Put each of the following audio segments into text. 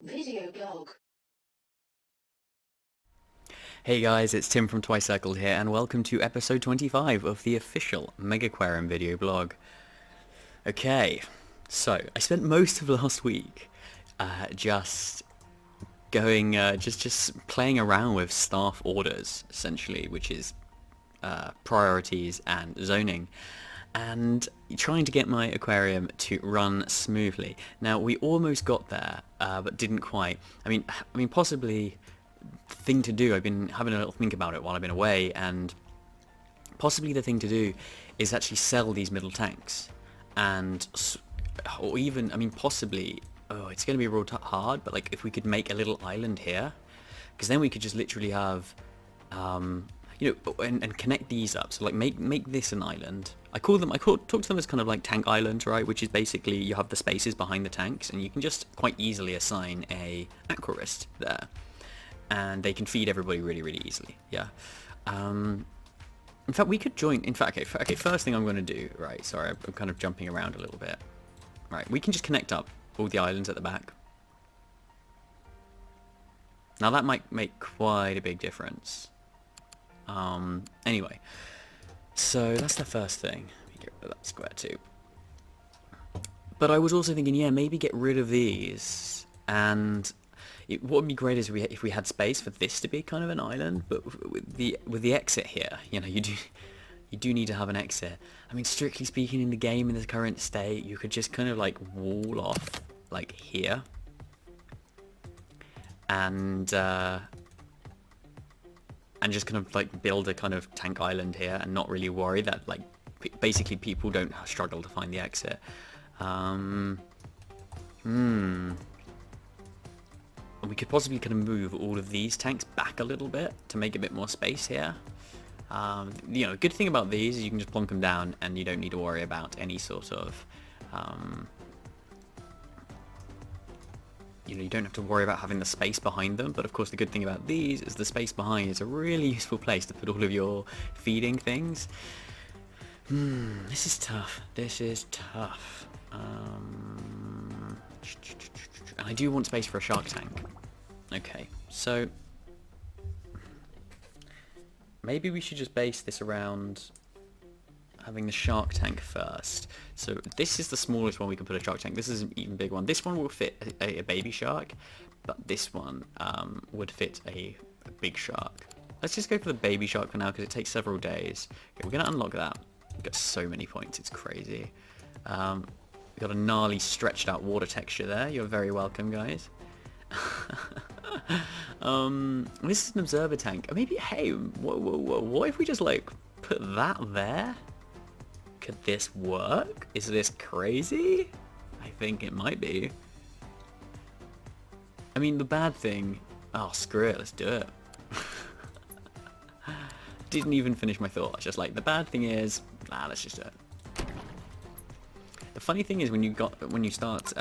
Video blog. Hey guys, it's Tim from Twice Circled here, and welcome to episode 25 of the official Megaquarium video blog. Okay, so I spent most of last week just going, just playing around with staff orders, essentially, which is priorities and zoning, and trying to get my aquarium to run smoothly. Now, we almost got there, but didn't quite. I mean, possibly thing to do. I've been having a little think about it while I've been away, and possibly the thing to do is actually sell these middle tanks, and or even, I mean, possibly. Oh, it's going to be real hard, but like if we could make a little island here, because then we could just literally have, and connect these up. So like make this an island. Talk to them as kind of like tank islands, right? Which is basically you have the spaces behind the tanks, and you can just quite easily assign a aquarist there, and they can feed everybody really easily. Yeah. In fact, we could join. In fact, okay. First thing I'm going to do, right? Sorry, I'm kind of jumping around a little bit. Right, we can just connect up all the islands at the back. Now that might make quite a big difference. Anyway, so that's the first thing. Let me get rid of that square too. But I was also thinking, yeah, maybe get rid of these, and what would be great is if we had space for this to be kind of an island, but with the exit here, you know, you do need to have an exit. I mean, strictly speaking, in the game in the current state, you could just kind of like wall off like here, and just kind of like build a kind of tank island here, and not really worry that like basically people don't struggle to find the exit. We could possibly kind of move all of these tanks back a little bit to make a bit more space here. You know, good thing about these is you can just plonk them down, and you don't need to worry about any sort of, you don't have to worry about having the space behind them. But of course, the good thing about these is the space behind is a really useful place to put all of your feeding things. This is tough. This is tough. And I do want space for a shark tank. Okay, so maybe we should just base this around having the shark tank first. So this is the smallest one we can put a shark tank. This is an even big one. This one will fit a baby shark, but this one would fit a big shark. Let's just go for the baby shark for now, because it takes several days. Okay, we're going to unlock that. We've got so many points, it's crazy. We've got a gnarly stretched out water texture there. You're very welcome, guys. This is an observer tank. Maybe, hey, what if we just like put that there? Could this work? Is this crazy? I think it might be. I mean, the bad thing... Oh, screw it, let's do it. Didn't even finish my thought. I was just like, the bad thing is... let's just do it. The funny thing is when you start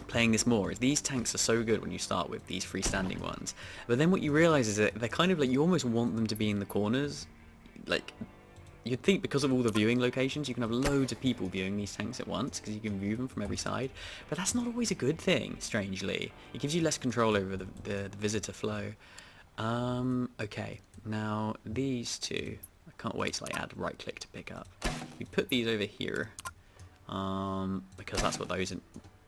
playing this more, is these tanks are so good when you start with these freestanding ones. But then what you realise is that they're kind of like, you almost want them to be in the corners. Like, you'd think because of all the viewing locations, you can have loads of people viewing these tanks at once, because you can view them from every side. But that's not always a good thing, strangely. It gives you less control over the visitor flow. Okay, now these two, I can't wait till I add right click to pick up. We put these over here, because that's what those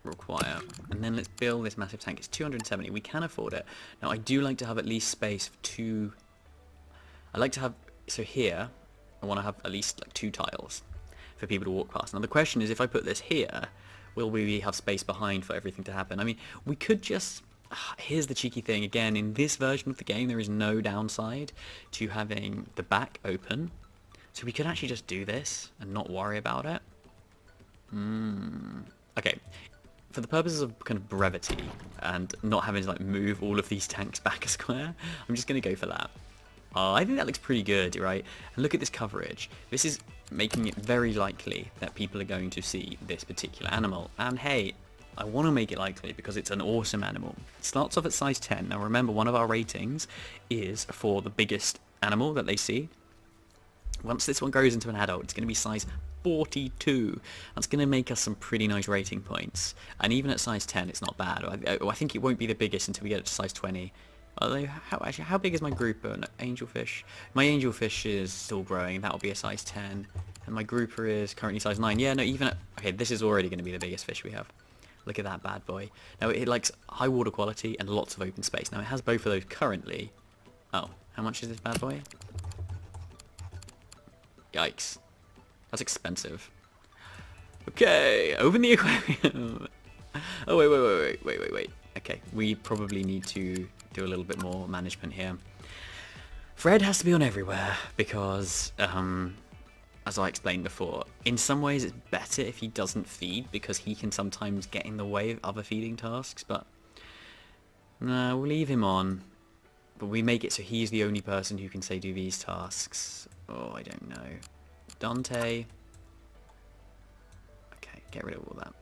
require. And then let's build this massive tank. It's 270. We can afford it. Now, I do like to have at least space for two. I like to have, so here, I want to have at least like 2 tiles for people to walk past. Now, the question is, if I put this here, will we have space behind for everything to happen? I mean, we could just... Here's the cheeky thing. Again, in this version of the game, there is no downside to having the back open. So we could actually just do this and not worry about it. Okay. For the purposes of kind of brevity and not having to like move all of these tanks back a square, I'm just going to go for that. I think that looks pretty good, right? And look at this coverage. This is making it very likely that people are going to see this particular animal. And hey, I want to make it likely because it's an awesome animal. It starts off at size 10. Now remember, one of our ratings is for the biggest animal that they see. Once this one grows into an adult, it's going to be size 42. That's going to make us some pretty nice rating points. And even at size 10, it's not bad. I think it won't be the biggest until we get it to size 20. Although, how big is my grouper? No, angelfish. My angelfish is still growing. That'll be a size 10. And my grouper is currently size 9. Yeah, no, even at... Okay, this is already going to be the biggest fish we have. Look at that bad boy. Now, it likes high water quality and lots of open space. Now, it has both of those currently. Oh, how much is this bad boy? Yikes. That's expensive. Okay, open the aquarium. Oh, wait. Okay, we probably need to do a little bit more management here. Fred has to be on everywhere because, as I explained before, in some ways it's better if he doesn't feed because he can sometimes get in the way of other feeding tasks, but no, we'll leave him on. But we make it so he's the only person who can, say, do these tasks. Oh, I don't know. Dante. Okay, get rid of all that.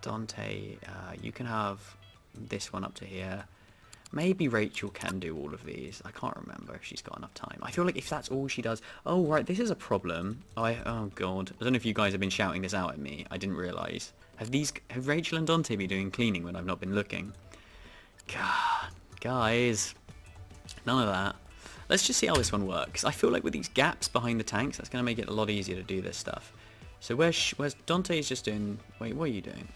Dante, you can have this one up to here. Maybe Rachel can do all of these. I can't remember if she's got enough time. I feel like if that's all she does... Oh, right, this is a problem. Oh, God. I don't know if you guys have been shouting this out at me. I didn't realise. Have Rachel and Dante been doing cleaning when I've not been looking? God, guys. None of that. Let's just see how this one works. I feel like with these gaps behind the tanks, that's going to make it a lot easier to do this stuff. So where's Dante's just doing... Wait, what are you doing?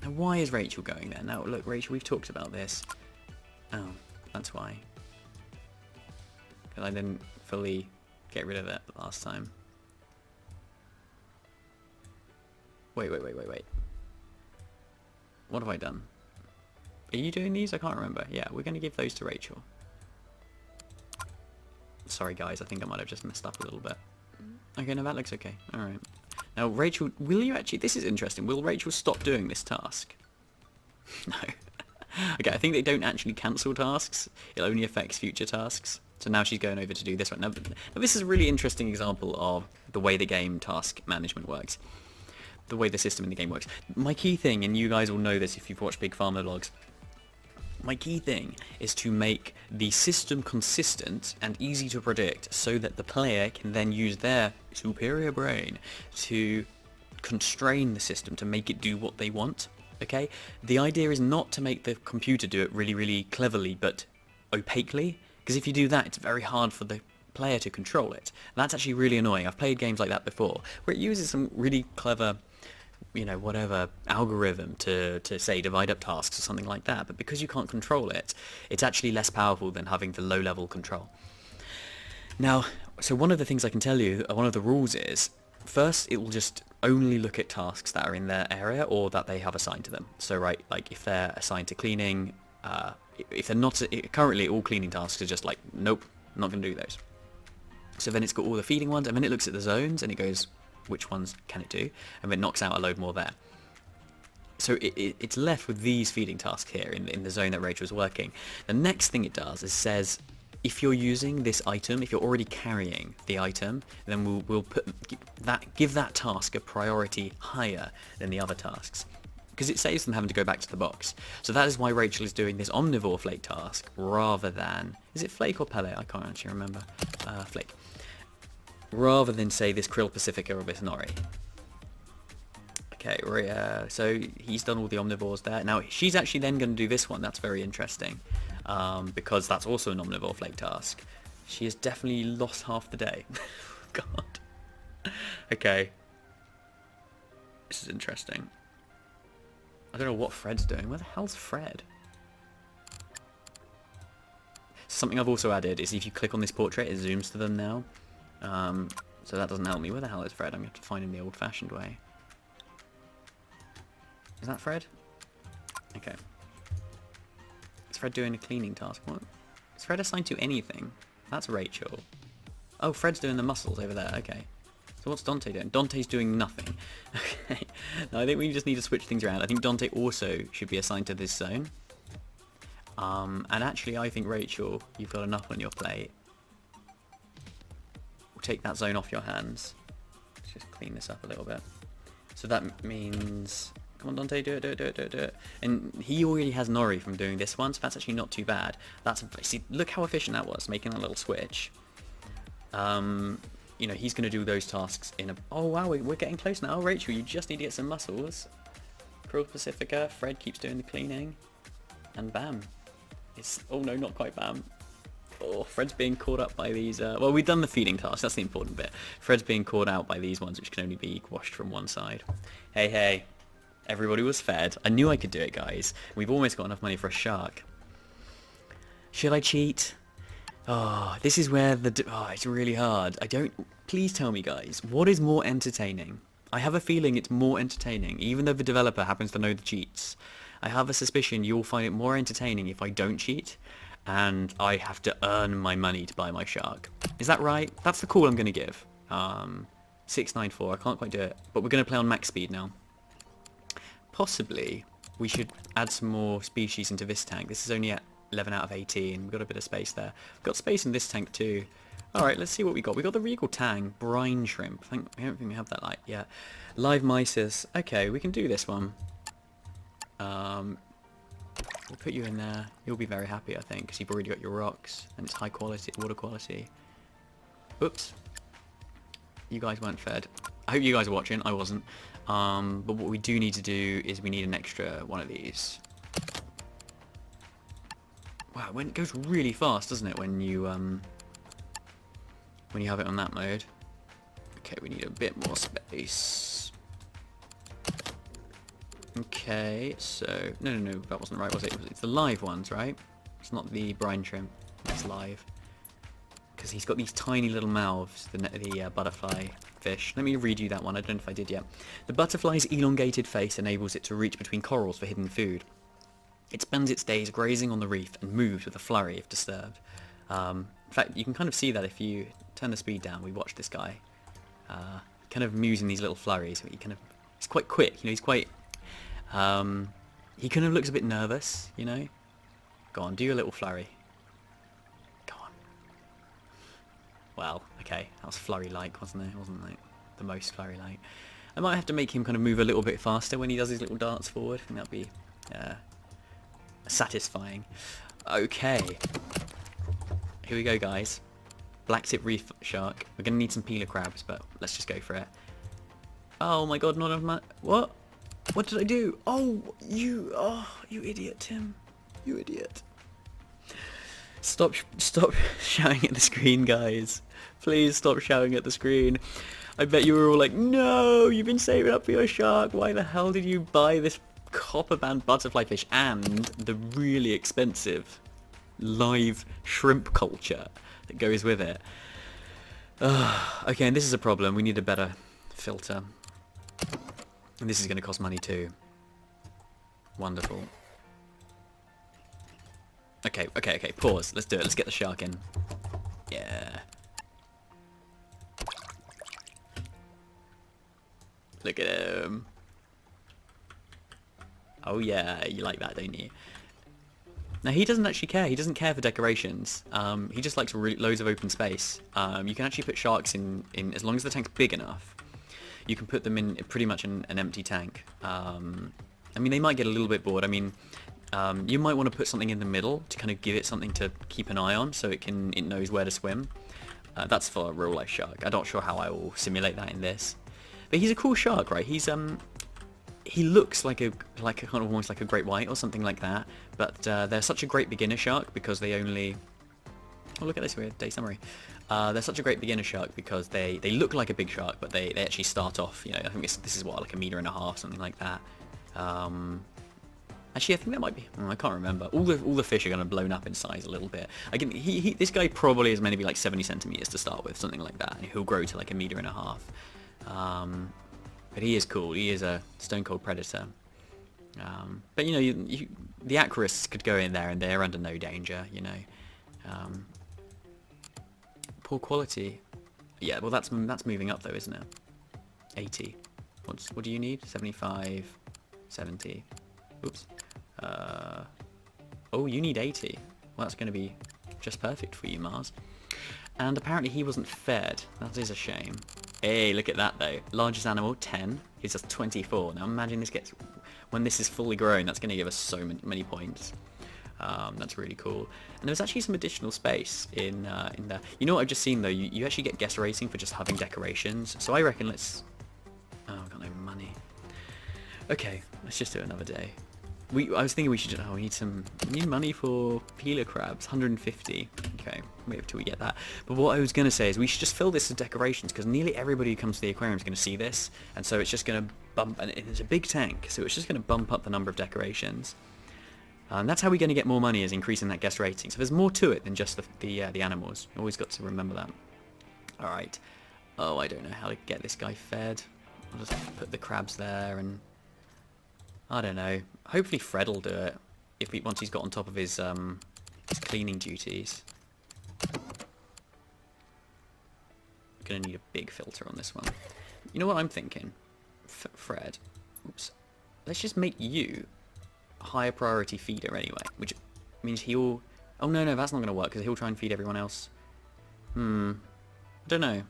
Now, why is Rachel going there? Now, look, Rachel, we've talked about this. Oh, that's why. Because I didn't fully get rid of it last time. Wait. What have I done? Are you doing these? I can't remember. Yeah, we're going to give those to Rachel. Sorry, guys. I think I might have just messed up a little bit. Okay, no, that looks okay. Alright. Now, Rachel, will you actually... This is interesting. Will Rachel stop doing this task? No. Okay, I think they don't actually cancel tasks. It only affects future tasks. So now she's going over to do this one. Now this is a really interesting example of the way the game task management works. The way the system in the game works. My key thing, and you guys will know this if you've watched Big Pharma vlogs, my key thing is to make the system consistent and easy to predict so that the player can then use their superior brain to constrain the system to make it do what they want. Okay? The idea is not to make the computer do it really, really cleverly but opaquely, because if you do that, it's very hard for the player to control it. And that's actually really annoying. I've played games like that before, where it uses some really clever, you know, whatever, algorithm to say, divide up tasks or something like that, but because you can't control it, it's actually less powerful than having the low-level control. Now, so one of the things I can tell you, one of the rules is, first, it will just only look at tasks that are in their area or that they have assigned to them. So, right, like if they're assigned to cleaning, if they're not, currently all cleaning tasks are just like, nope, not going to do those. So then it's got all the feeding ones, and then it looks at the zones, and it goes, which ones can it do? And then knocks out a load more there. So it's left with these feeding tasks here in the zone that Rachel's working. The next thing it does is says, if you're using this item, if you're already carrying the item, then we'll give that task a priority higher than the other tasks, because it saves them having to go back to the box. So that is why Rachel is doing this omnivore flake task rather than... Is it flake or pellet? I can't actually remember. Flake. Rather than, say, this krill pacifica or this nori. Okay, so he's done all the omnivores there. Now, she's actually then going to do this one. That's very interesting. Because that's also an omnivore flake task. She has definitely lost half the day. God. Okay. This is interesting. I don't know what Fred's doing. Where the hell's Fred? Something I've also added is if you click on this portrait, it zooms to them now. So that doesn't help me. Where the hell is Fred? I'm going to have to find him the old-fashioned way. Is that Fred? Okay. Is Fred doing a cleaning task? What? Is Fred assigned to anything? That's Rachel. Oh, Fred's doing the muscles over there. Okay. So what's Dante doing? Dante's doing nothing. Okay. No, I think we just need to switch things around. I think Dante also should be assigned to this zone. And actually, I think, Rachel, you've got enough on your plate. We'll take that zone off your hands. Let's just clean this up a little bit. So that means... Come on, Dante, do it. And he already has Nori from doing this one, so that's actually not too bad. See, look how efficient that was, making that little switch. you know, he's going to do those tasks in a... Oh, wow, we're getting close now. Rachel, you just need to get some mussels. Krill Pacifica, Fred keeps doing the cleaning. And bam. It's... Oh, no, not quite bam. Oh, Fred's being caught up by these... Well, we've done the feeding task. That's the important bit. Fred's being caught out by these ones, which can only be washed from one side. Hey, hey. Everybody was fed. I knew I could do it, guys. We've almost got enough money for a shark. Should I cheat? Oh, this is where the... Oh, it's really hard. I don't... Please tell me, guys, what is more entertaining? I have a feeling it's more entertaining, even though the developer happens to know the cheats. I have a suspicion you'll find it more entertaining if I don't cheat, and I have to earn my money to buy my shark. Is that right? That's the call I'm going to give. 694, I can't quite do it, but we're going to play on max speed now. Possibly, we should add some more species into this tank. This is only at 11 out of 18. We've got a bit of space there. We've got space in this tank too. Alright, let's see what we got. We got the Regal Tang, brine shrimp. I don't think we have that yet. Live mysis. Okay, we can do this one. We'll put you in there. You'll be very happy, I think, because you've already got your rocks and it's high quality, water quality. Oops. You guys weren't fed. I hope you guys are watching. I wasn't. But what we do need to do is we need an extra one of these. Wow, it goes really fast, doesn't it, when you have it on that mode. Okay, we need a bit more space. Okay, so... No, that wasn't right, was it? It's the live ones, right? It's not the brine shrimp. It's live. Because he's got these tiny little mouths, the butterfly fish. Let me read you that one. I don't know if I did yet. The butterfly's elongated face enables it to reach between corals for hidden food. It spends its days grazing on the reef and moves with a flurry if disturbed. In fact, you can kind of see that if you turn the speed down. We watch this guy. Kind of moves in these little flurries. He's quite quick, you know, he's quite... he kind of looks a bit nervous, you know. Go on, do your little flurry. Go on. Well, okay, that was flurry-like, wasn't it? It wasn't like the most flurry-like. I might have to make him kind of move a little bit faster when he does his little darts forward. I think that'd be satisfying. Okay. Here we go, guys. Black tip reef shark. We're going to need some peeler crabs, but let's just go for it. Oh my god, not enough money. What? What did I do? Oh, you idiot, Tim. You idiot. Stop shouting at the screen, guys. Please stop shouting at the screen. I bet you were all like, no, you've been saving up for your shark. Why the hell did you buy this copper band butterfly fish and the really expensive live shrimp culture that goes with it? Okay, and this is a problem. We need a better filter. And this is going to cost money too. Wonderful. Okay, pause. Let's do it. Let's get the shark in. Yeah. Look at him. Oh yeah, you like that, don't you? Now he doesn't actually care. He doesn't care for decorations. He just likes loads of open space. You can actually put sharks in as long as the tank's big enough. You can put them in pretty much an empty tank. I mean, they might get a little bit bored. I mean, you might want to put something in the middle to kind of give it something to keep an eye on, so it knows where to swim. That's for a real life shark. I'm not sure how I will simulate that in this, but he's a cool shark, right? He looks like a kind of almost like a great white or something like that, but they're such a great beginner shark because they only... Oh, look at this weird day summary. They're such a great beginner shark because they look like a big shark, but they actually start off, you know, I think this is what, like 1.5 meters, something like that. Actually, I think that might be... I can't remember. All the fish are going to blown up in size a little bit. Again, this guy probably is maybe like 70 centimeters to start with, something like that, and he'll grow to like 1.5 meters. But he is cool. He is a stone cold predator. But you know, the aquarists could go in there and they're under no danger. You know. Poor quality. Yeah, well that's moving up though, isn't it? 80. What do you need? 75, 70. Oops. Oh, you need 80. Well, that's going to be just perfect for you, Mars. And apparently he wasn't fed. That is a shame. Hey, look at that though. Largest animal, 10. Gives us 24. Now imagine when this is fully grown, that's going to give us so many points. That's really cool. And there's actually some additional space in there. You know what I've just seen though? You actually get guest rating for just having decorations. So I reckon let's... Oh, I've got no money. Okay, let's just do it another day. I was thinking we should... Oh, we need money for peeler crabs. 150. Okay, wait until we get that. But what I was going to say is we should just fill this with decorations, because nearly everybody who comes to the aquarium is going to see this. And so it's just going to bump... And it's a big tank, so it's just going to bump up the number of decorations. And that's how we're going to get more money, is increasing that guest rating. So there's more to it than just the animals. Always got to remember that. Alright. Oh, I don't know how to get this guy fed. I'll just put the crabs there and... I don't know. Hopefully Fred will do it once he's got on top of his cleaning duties. Gonna need a big filter on this one. You know what I'm thinking? Fred. Oops. Let's just make you a higher priority feeder anyway, which means he'll... Oh no, that's not gonna work because he'll try and feed everyone else. I don't know.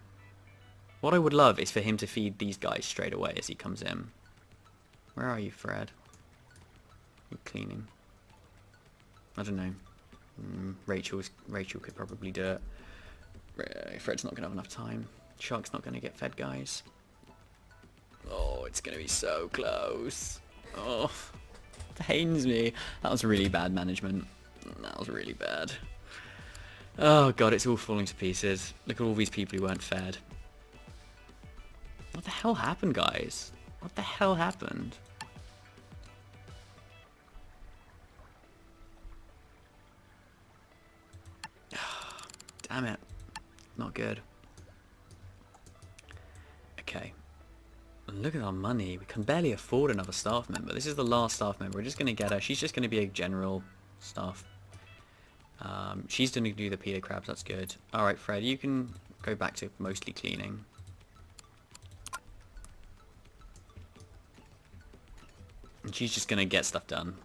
What I would love is for him to feed these guys straight away as he comes in. Where are you, Fred? You're cleaning. I don't know. Rachel could probably do it. Fred's not going to have enough time. Shark's not going to get fed, guys. Oh, it's going to be so close. Oh, pains me. That was really bad management. That was really bad. Oh, God, it's all falling to pieces. Look at all these people who weren't fed. What the hell happened, guys? What the hell happened? Damn it. Not good. Okay. Look at our money. We can barely afford another staff member. This is the last staff member. We're just going to get her. She's just going to be a general staff. She's going to do the peeler crabs. That's good. Alright, Fred. You can go back to mostly cleaning. And she's just going to get stuff done.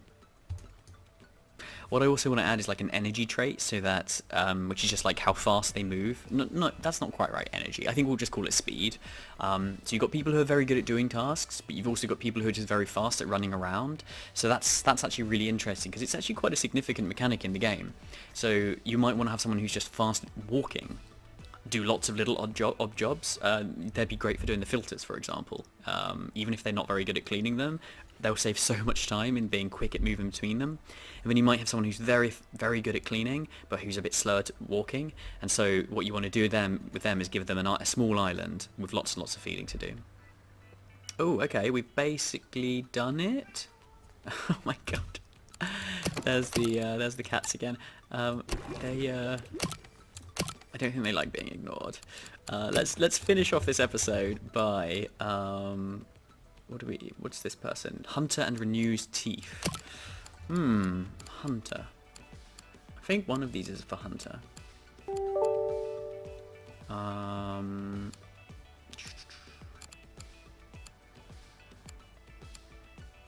What I also want to add is like an energy trait, so that, which is just like how fast they move. No, that's not quite right, energy. I think we'll just call it speed. So you've got people who are very good at doing tasks, but you've also got people who are just very fast at running around. So that's actually really interesting, because it's actually quite a significant mechanic in the game. So you might want to have someone who's just fast at walking, do lots of little odd jobs. They'd be great for doing the filters, for example. Even if they're not very good at cleaning them, they'll save so much time in being quick at moving between them. And then you might have someone who's very, very good at cleaning, but who's a bit slow at walking. And so what you want to do with them is give them a small island with lots and lots of feeding to do. Oh, okay, we've basically done it. Oh my god. There's the cats again. I don't think they like being ignored. Let's finish off this episode by what's this person? Hunter and Renews Teeth. Hunter. I think one of these is for Hunter.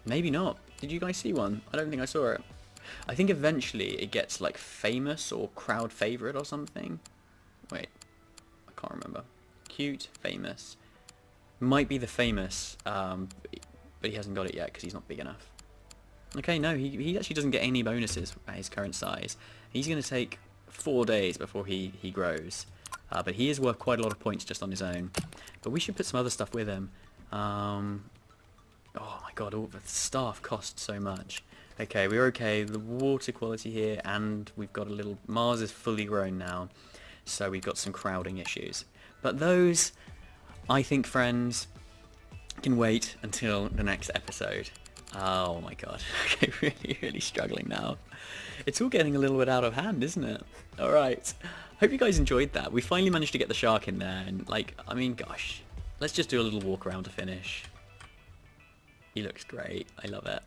Maybe not. Did you guys see one? I don't think I saw it. I think eventually it gets like famous or crowd favorite or something. Wait, I can't remember. Cute, famous. Might be the famous, but he hasn't got it yet because he's not big enough. Okay, no, he actually doesn't get any bonuses at his current size. He's going to take 4 days before he grows. But he is worth quite a lot of points just on his own. But we should put some other stuff with him. Oh my god, all the staff cost so much. Okay, we're okay. The water quality here, and we've got a little... Mars is fully grown now. So we've got some crowding issues. But those, I think, friends, can wait until the next episode. Oh my god. Okay, really, really struggling now. It's all getting a little bit out of hand, isn't it? Alright. Hope you guys enjoyed that. We finally managed to get the shark in there, and like, I mean, gosh. Let's just do a little walk around to finish. He looks great. I love it.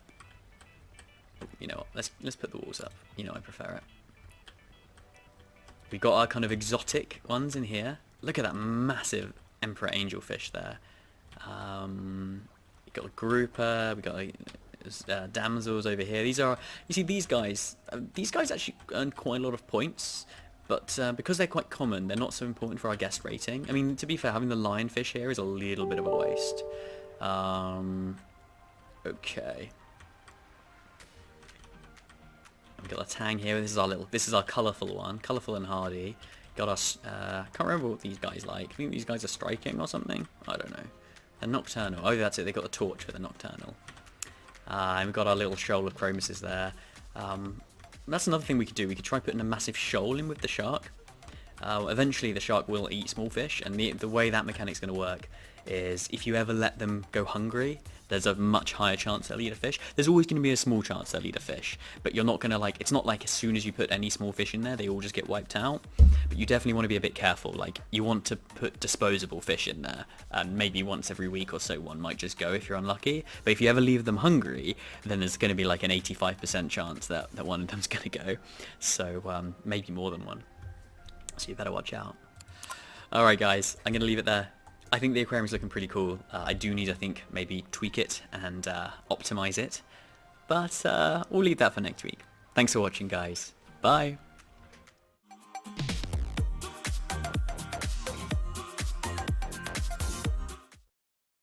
You know what? Let's put the walls up. You know I prefer it. We got our kind of exotic ones in here. Look at that massive emperor angelfish there. We got a grouper. We got damsels over here. These are, you see, these guys actually earn quite a lot of points, but because they're quite common, they're not so important for our guest rating. I mean, to be fair, having the lionfish here is a little bit of a waste. Okay. We got a tang here. This is our colourful one, colourful and hardy. Got us. Can't remember what these guys like. I think these guys are striking or something. I don't know. They're nocturnal. Oh, that's it. They got the torch for the nocturnal. And we've got our little shoal of chromuses there. That's another thing we could do. We could try putting a massive shoal in with the shark. Eventually the shark will eat small fish, and the way that mechanic's going to work is if you ever let them go hungry, there's a much higher chance they'll eat a fish. There's always going to be a small chance they'll eat a fish, but you're not going to like, it's not like as soon as you put any small fish in there, they all just get wiped out. But you definitely want to be a bit careful. Like, you want to put disposable fish in there, and maybe once every week or so one might just go if you're unlucky. But if you ever leave them hungry, then there's going to be like an 85% chance that one of them's going to go. So maybe more than one. So you better watch out. Alright guys, I'm going to leave it there. I think the aquarium's looking pretty cool. I do need, I think, maybe tweak it and optimize it. But we'll leave that for next week. Thanks for watching, guys. Bye.